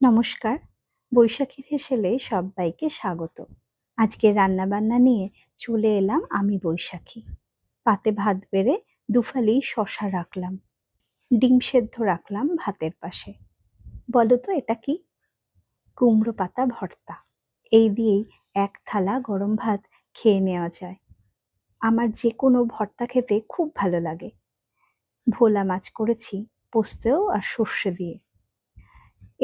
নমস্কার। বৈশাখীর হেসেলে সব্বাইকে স্বাগত। আজকে রান্নাবান্না নিয়ে চলে এলাম আমি বৈশাখী। পাতে ভাত বেড়ে দুফালি শশা রাখলাম, ডিম সেদ্ধ রাখলাম ভাতের পাশে। বলো তো এটা কি? কুমড়ো পাতা ভর্তা। এই দিয়েই এক থালা গরম ভাত খেয়ে নেওয়া যায়। আমার যে কোনো ভর্তা খেতে খুব ভালো লাগে। ভোলা মাছ করেছি পোস্তেও আর সর্ষে দিয়ে।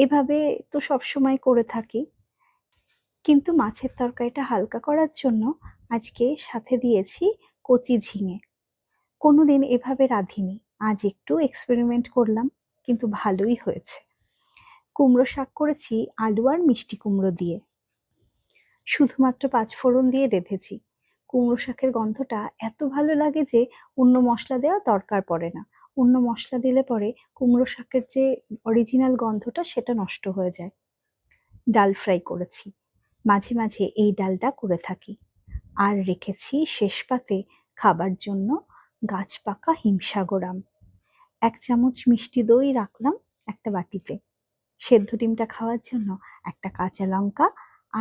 এভাবে তো সবসময় করে থাকি, কিন্তু মাছের তরকারিটা হালকা করার জন্য আজকে সাথে দিয়েছি কচি ঝিঙে। কোনোদিন এভাবে রাঁধিনি, আজ একটু এক্সপেরিমেন্ট করলাম, কিন্তু ভালোই হয়েছে। কুমড়ো শাক করেছি আলু আর মিষ্টি কুমড়ো দিয়ে, শুধুমাত্র পাঁচফোড়ন দিয়ে রেঁধেছি। কুমড়ো শাকের গন্ধটা এত ভালো লাগে যে অন্য মশলা দেওয়া দরকার পড়ে না। অন্য মশলা দিলে পরে কুমড়ো শাকের যে অরিজিনাল গন্ধটা সেটা নষ্ট হয়ে যায়। ডাল ফ্রাই করেছি, মাঝে মাঝে এই ডালটা করে থাকি। আর রেখেছি শেষ পাতে খাবার জন্য গাছ পাকা হিমসাগর আম। 1 চামচ মিষ্টি দই রাখলাম একটা বাটিতে। সেদ্ধ ডিমটা খাওয়ার জন্য একটা কাঁচা লঙ্কা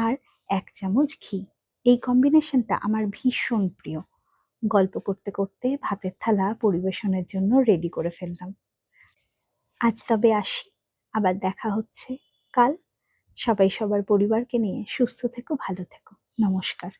আর 1 চামচ ঘি। এই কম্বিনেশনটা আমার ভীষণ প্রিয়। গল্প করতে করতে ভাতের থালা পরিবেশনের জন্য রেডি করে ফেললাম। আজ তবে আসি, আবার দেখা হচ্ছে কাল। সবাই সবার পরিবারকে নিয়ে সুস্থ থেকো, ভালো থেকো। নমস্কার।